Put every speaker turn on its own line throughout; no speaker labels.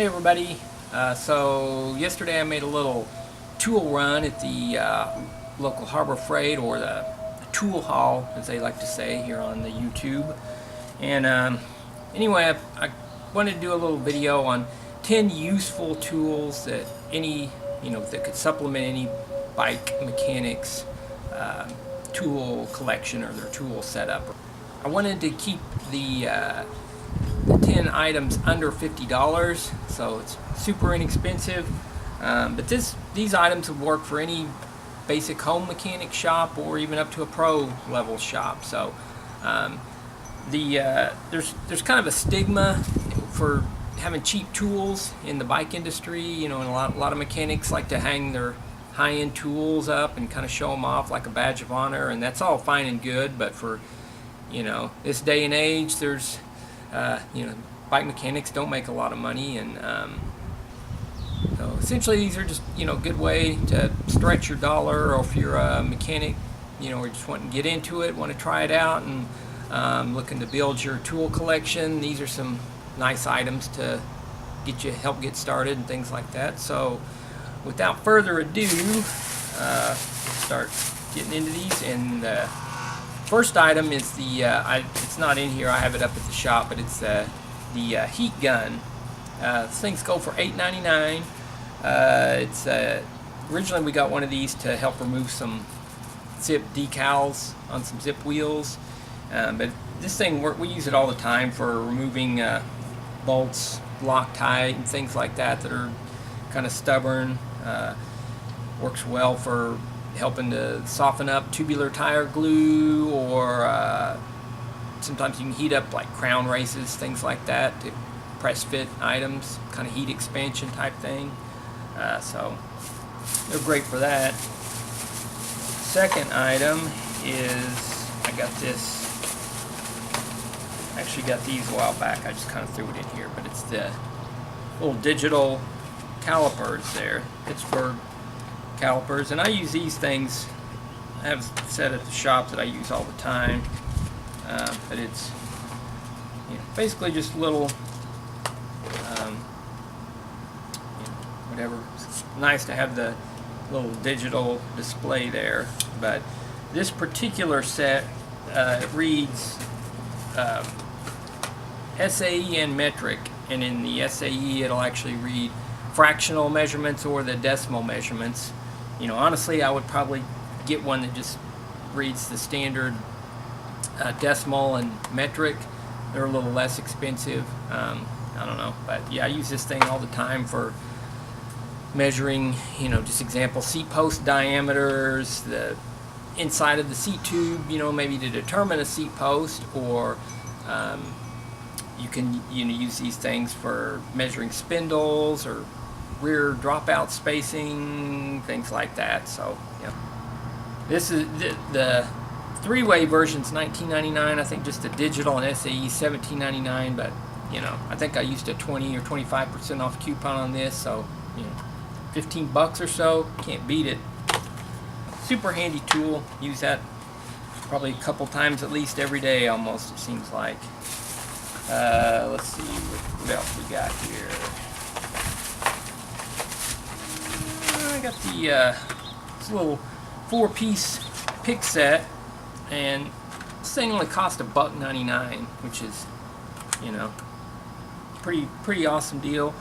Hey everybody, so yesterday I made a little tool run at the local Harbor Freight, or the tool hall as they like to say here on the YouTube. And anyway, I wanted to do a little video on 10 useful tools that that could supplement any bike mechanics tool collection or their tool setup. I wanted to keep the 10 items under $50, so it's super inexpensive, but these items would work for any basic home mechanic shop or even up to a pro level shop. So there's kind of a stigma for having cheap tools in the bike industry, and a lot of mechanics like to hang their high-end tools up and kind of show them off like a badge of honor, and that's all fine and good, but for this day and age, there's bike mechanics don't make a lot of money, and so essentially these are just a good way to stretch your dollar, or if you're a mechanic, or just want to get into it, want to try it out, and looking to build your tool collection. These are some nice items to help get started and things like that. So without further ado, we'll start getting into these. And first item is it's not in here, I have it up at the shop, but it's the heat gun. These things go for $8.99. Originally we got one of these to help remove some zip decals on some zip wheels, but this thing, we use it all the time for removing bolts, Loctite, and things like that are kind of stubborn. Works well for helping to soften up tubular tire glue, or sometimes you can heat up like crown races, things like that, to press fit items, kind of heat expansion type thing. So they're great for that. Second item is, I actually got these a while back, I just kind of threw it in here, but it's the little digital calipers there, Pittsburgh calipers, and I use these things. I have a set at the shop that I use all the time, but it's basically just little whatever. It's nice to have the little digital display there, but this particular set reads SAE and metric, and in the SAE it'll actually read fractional measurements or the decimal measurements. Honestly, I would probably get one that just reads the standard decimal and metric. They're a little less expensive. I don't know, but yeah, I use this thing all the time for measuring, just example, seat post diameters, the inside of the seat tube, maybe to determine a seat post, or you can use these things for measuring spindles or rear dropout spacing, things like that. So yeah, this is the three-way version's $19.99. I think just the digital and SAE $17.99, but I think I used a 20 or 25% off coupon on this, so $15 or so, can't beat it. Super handy tool, use that probably a couple times at least every day almost, it seems like. Let's see what else we got here. I got this little 4-piece pick set, and this thing only cost $1.99, which is pretty awesome deal.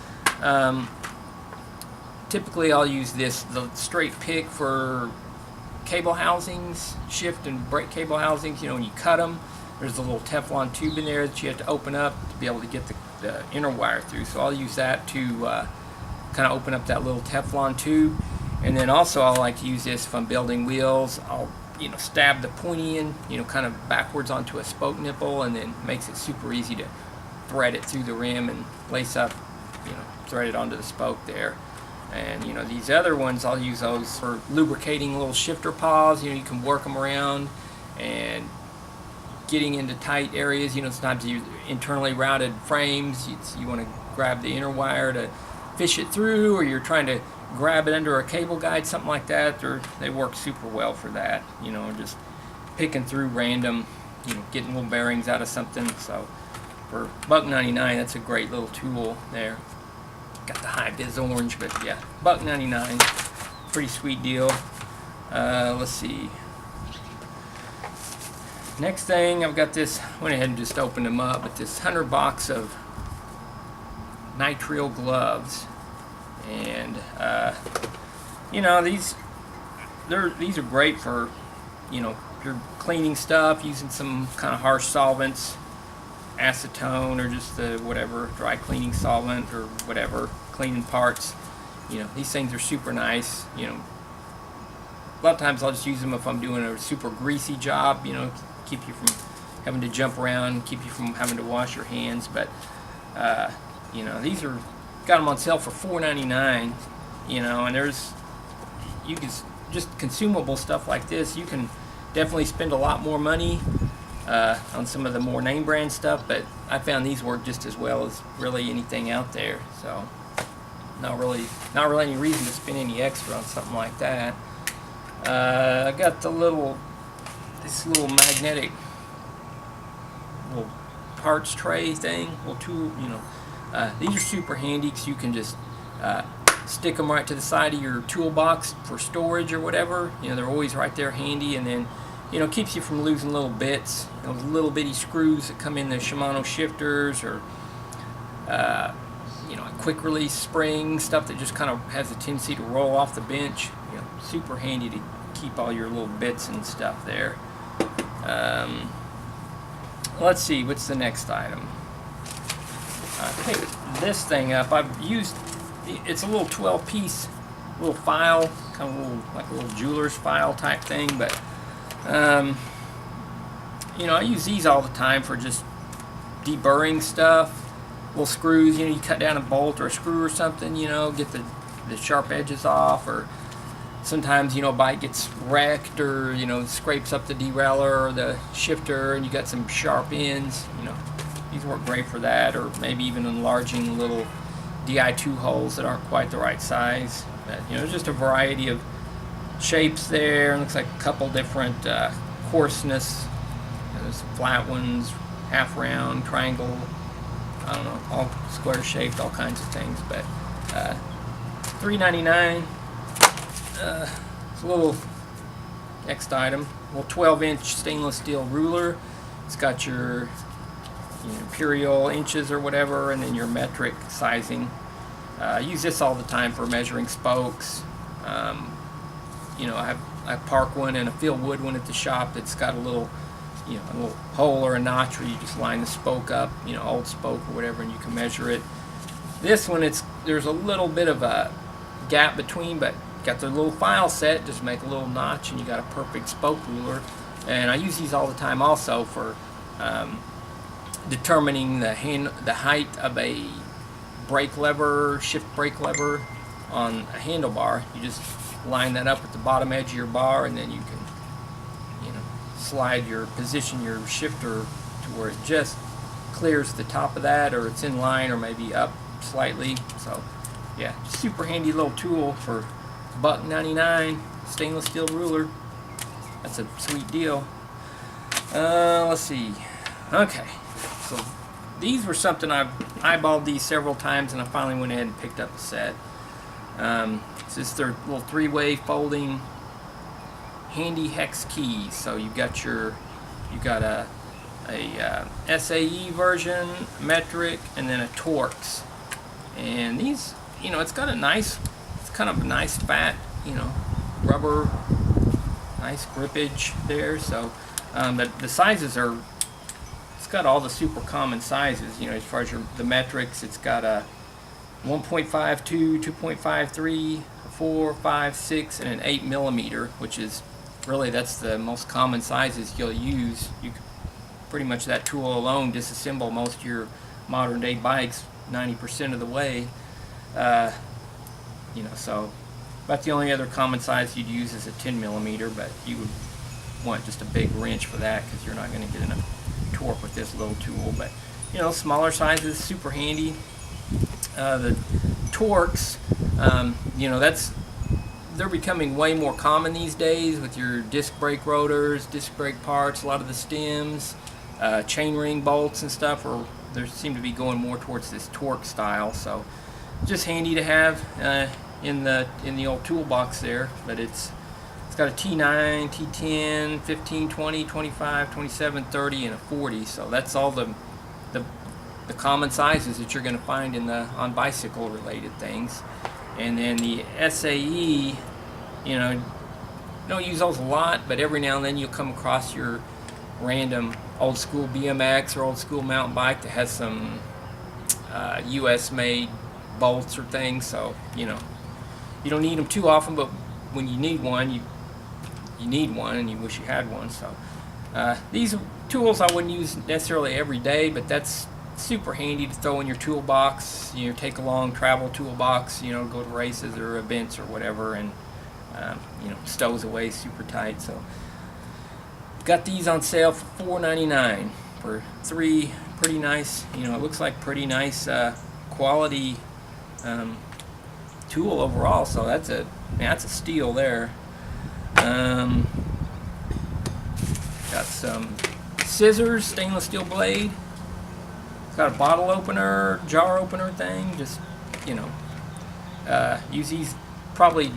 Typically I'll use the straight pick for cable housings, shift and brake cable housings. When you cut them, there's a little Teflon tube in there that you have to open up to be able to get the inner wire through. So I'll use that to kind of open up that little Teflon tube. And then also I like to use this if I'm building wheels. I'll stab the pointy end kind of backwards onto a spoke nipple, and then makes it super easy to thread it through the rim and lace up, thread it onto the spoke there. And these other ones, I'll use those for lubricating little shifter paws. You can work them around and getting into tight areas. Sometimes you internally routed frames, you want to grab the inner wire to fish it through, or you're trying to grab it under a cable guide, something like that. They work super well for that. Just picking through random, getting little bearings out of something. So for $1.99, that's a great little tool there. got the high vis orange, but yeah, $1.99, pretty sweet deal. Let's see. Next thing, I've got this, went ahead and just opened them up, but this 100 box of nitrile gloves. And, you know, these are great for, you know, if you're cleaning stuff, using some kind of harsh solvents, acetone, or just the whatever, dry cleaning solvent, or whatever, cleaning parts. You know, these things are super nice. You know, a lot of times I'll just use them if I'm doing a super greasy job, you know, keep you from having to jump around, keep you from having to wash your hands. But, you know, these are, got them on sale for $4.99, you know, and there's, you can, just consumable stuff like this, you can definitely spend a lot more money on some of the more name brand stuff, but I found these work just as well as really anything out there. So not really any reason to spend any extra on something like that. I got this little magnetic little parts tray thing, little tool, you know. These are super handy because you can just stick them right to the side of your toolbox for storage or whatever. You know, they're always right there handy, and then, you know, keeps you from losing little bits, those little bitty screws that come in the Shimano shifters, or you know, quick release springs, stuff that just kind of has a tendency to roll off the bench. You know, super handy to keep all your little bits and stuff there. Let's see, what's the next item? I picked this thing up. I've used, it's a little 12-piece little file, kind of a little, like a little jeweler's file type thing, but you know, I use these all the time for just deburring stuff, little screws. You know, you cut down a bolt or a screw or something, you know, get the sharp edges off, or sometimes, you know, a bike gets wrecked, or, you know, scrapes up the derailleur or the shifter, and you got some sharp ends. You know, these work great for that, or maybe even enlarging little DI2 holes that aren't quite the right size. But, you know, there's just a variety of shapes there. It looks like a couple different coarseness. You know, there's flat ones, half round, triangle, I don't know, all square shaped, all kinds of things. But $3.99. It's a little next item, a little 12-inch stainless steel ruler. It's got your, you know, imperial inches or whatever, and then your metric sizing. I use this all the time for measuring spokes. You know, I park one and a feel wood one at the shop that's got a little, you know, a little hole or a notch where you just line the spoke up, you know, old spoke or whatever, and you can measure it. This one, there's a little bit of a gap between, but got the little file set, just make a little notch, and you got a perfect spoke ruler. And I use these all the time also for determining the height of a brake lever, shift brake lever on a handlebar. You just line that up at the bottom edge of your bar, and then you can, you know, position your shifter to where it just clears the top of that, or it's in line, or maybe up slightly. So yeah, super handy little tool for $1.99, stainless steel ruler. That's a sweet deal. Let's see. Okay, so these were something I've eyeballed these several times, and I finally went ahead and picked up a set. This is their little 3-way folding handy hex keys. So you've got a SAE version, metric, and then a Torx. And these, you know, it's got a nice, it's kind of a nice fat, you know, rubber, nice grippage there. So the sizes are, it's got all the super common sizes, you know, as far as the metrics. It's got a 1.52, 2.53, 4, 5, 6, and an 8 millimeter, which is really, that's the most common sizes you'll use. You can pretty much, that tool alone, disassemble most of your modern day bikes 90% of the way. You know, so about the only other common size you'd use is a 10 millimeter, but you would want just a big wrench for that, because you're not going to get enough torque with this little tool. But, you know, smaller sizes, super handy. The Torx, you know, they're becoming way more common these days with your disc brake rotors, disc brake parts, a lot of the stems, chain ring bolts and stuff, or they seem to be going more towards this Torx style. So just handy to have in the old toolbox there. But it's got a T9, T10, 15, 20, 25, 27, 30, and a 40. So that's all the common sizes that you're going to find on bicycle related things. And then the SAE, don't use those a lot, but every now and then you'll come across your random old school BMX or old school mountain bike that has some US made bolts or things. So you don't need them too often, but when you need one, you need one and you wish you had one. So these tools I wouldn't use necessarily every day, but that's super handy to throw in your toolbox. Take a long travel toolbox, go to races or events or whatever, and stows away super tight. So got these on sale for $4.99 for 3 pretty nice, it looks like pretty nice quality tool overall. So that's a steal there. Got some scissors, stainless steel blade. It's got a bottle opener, jar opener thing. Just use these probably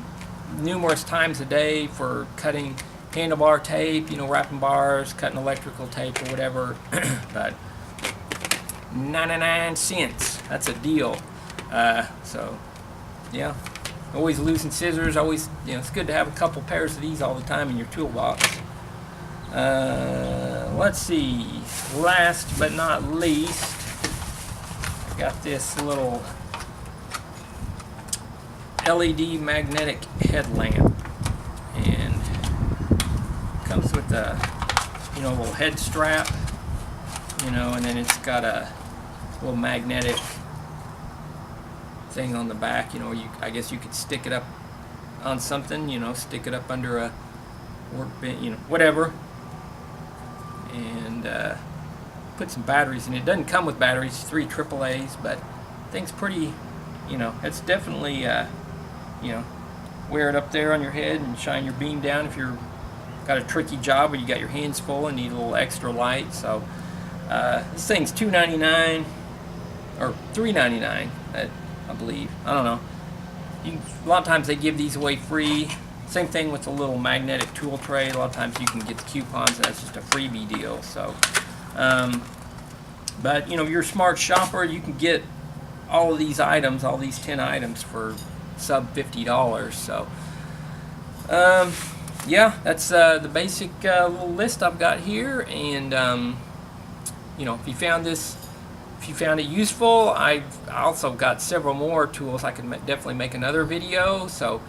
numerous times a day for cutting handlebar tape, wrapping bars, cutting electrical tape or whatever. But 99 cents, that's a deal. So yeah, always losing scissors. Always, it's good to have a couple pairs of these all the time in your toolbox. Let's see, last but not least, I got this little LED magnetic headlamp, and comes with a little head strap, and then it's got a little magnetic thing on the back. I guess you could stick it up on something, stick it up under a workbench, whatever, and put some batteries in it. It doesn't come with batteries, 3 AAAs, but thing's pretty, it's definitely wear it up there on your head and shine your beam down if you're got a tricky job or you got your hands full and need a little extra light. So this thing's $2.99 or $3.99, I believe. I don't know. A lot of times they give these away free. Same thing with the little magnetic tool tray. A lot of times you can get the coupons and that's just a freebie deal. So, but you're a smart shopper, you can get all of these items, all these 10 items for sub $50. So yeah, that's the basic little list I've got here. And if you found it useful, I've also got several more tools. I can definitely make another video. So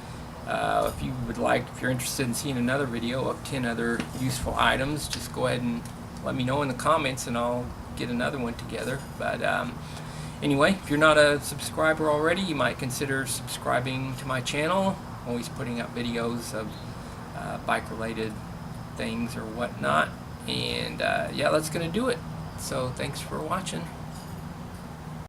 if you're interested in seeing another video of 10 other useful items, just go ahead and let me know in the comments and I'll get another one together. But anyway, if you're not a subscriber already, you might consider subscribing to my channel. I'm always putting up videos of bike related things or whatnot. And yeah, that's gonna do it. So thanks for watching.